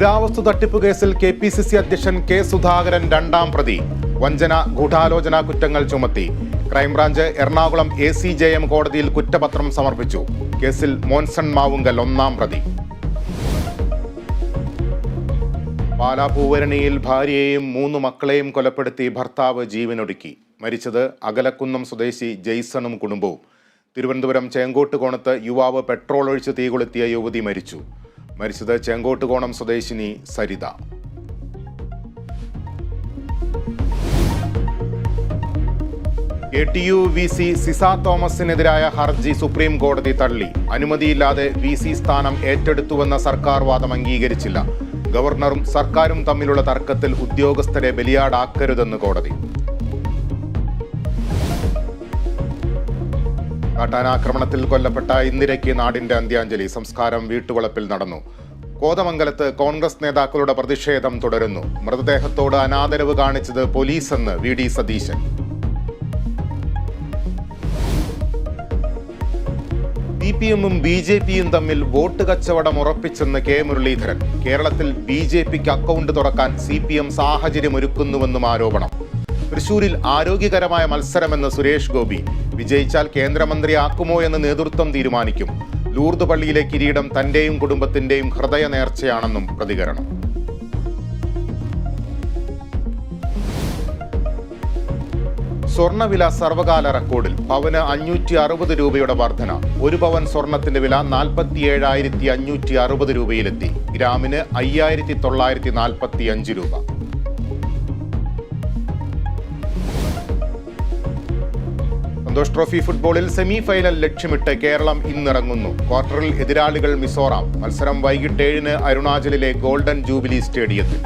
പുരാവസ്തു തട്ടിപ്പ് കേസിൽ KPCC അധ്യക്ഷൻ കെ സുധാകരൻ രണ്ടാം പ്രതി. വഞ്ചന, ഗൂഢാലോചന കുറ്റങ്ങൾ ചുമത്തി. ക്രൈംബ്രാഞ്ച് എറണാകുളം ACJM കോടതിയിൽ കുറ്റപത്രം സമർപ്പിച്ചു. കേസിൽ മോൻസൺ മാവുങ്കൽ ഒന്നാം പ്രതി. പാലാ പൂവരണിയിൽ ഭാര്യയെയും 3 മക്കളെയും കൊലപ്പെടുത്തി ഭർത്താവ് ജീവനൊടുക്കി. മരിച്ചത് അകലക്കുന്നം സ്വദേശി ജെയ്സണും കുടുംബവും. തിരുവനന്തപുരം ചേങ്കോട്ടുകോണത്ത് യുവാവ് പെട്രോൾ ഒഴിച്ച് തീകൊളുത്തിയ യുവതി മരിച്ചു. മരിച്ചത് ചേങ്കോട്ടുകോണം സ്വദേശിനി സരിത. ATU VC സിസ തോമസിനെതിരായ ഹർജി സുപ്രീം കോടതി തള്ളി. അനുമതിയില്ലാതെ VC സ്ഥാനം ഏറ്റെടുത്തുവെന്ന സർക്കാർ വാദം അംഗീകരിച്ചില്ല. ഗവർണറും സർക്കാരും തമ്മിലുള്ള തർക്കത്തിൽ ഉദ്യോഗസ്ഥരെ ബലിയാടാക്കരുതെന്ന് കോടതി. കാട്ടാനാക്രമണത്തിൽ കൊല്ലപ്പെട്ട ഇന്ദിരയ്ക്ക് നാടിന്റെ അന്ത്യാഞ്ജലി. സംസ്കാരം വീട്ടുവളപ്പിൽ നടന്നു. കോതമംഗലത്ത് കോൺഗ്രസ് നേതാക്കളുടെ പ്രതിഷേധം തുടരുന്നു. മൃതദേഹത്തോട് അനാദരവ് കാണിച്ചത് പോലീസെന്ന് VD സതീശൻ. CPM-ഉം BJP-യും തമ്മിൽ വോട്ട് കച്ചവടം ഉറപ്പിച്ചെന്ന് K മുരളീധരൻ. കേരളത്തിൽ BJP-ക്ക് അക്കൗണ്ട് തുറക്കാൻ CPM സാഹചര്യമൊരുക്കുന്നുവെന്നും ആരോപണം. തൃശൂരിൽ ആരോഗ്യകരമായ മത്സരമെന്ന് സുരേഷ് ഗോപി. വിജയിച്ചാൽ കേന്ദ്രമന്ത്രിയാക്കുമോ എന്ന് നേതൃത്വം തീരുമാനിക്കും. ലൂർദ് പള്ളിയിലെ കിരീടം തന്റെയും കുടുംബത്തിന്റെയും ഹൃദയ നേർച്ചയാണെന്നും പ്രതികരണം. സ്വർണ്ണവില സർവകാല റെക്കോർഡിൽ. പവന് 560 രൂപയുടെ വർധന. 1 പവൻ സ്വർണത്തിന്റെ വില 47,560 രൂപയിലെത്തി. ഗ്രാമിന് 5,945 രൂപ. സന്തോഷ് ട്രോഫി ഫുട്ബോളിൽ സെമി ഫൈനൽ ലക്ഷ്യമിട്ട് കേരളം ഇന്നിറങ്ങുന്നു. ക്വാർട്ടറിൽ എതിരാളികൾ മിസോറാം. മത്സരം വൈകിട്ട് 7-ന് അരുണാചലിലെ ഗോൾഡൻ ജൂബിലി സ്റ്റേഡിയത്തിൽ.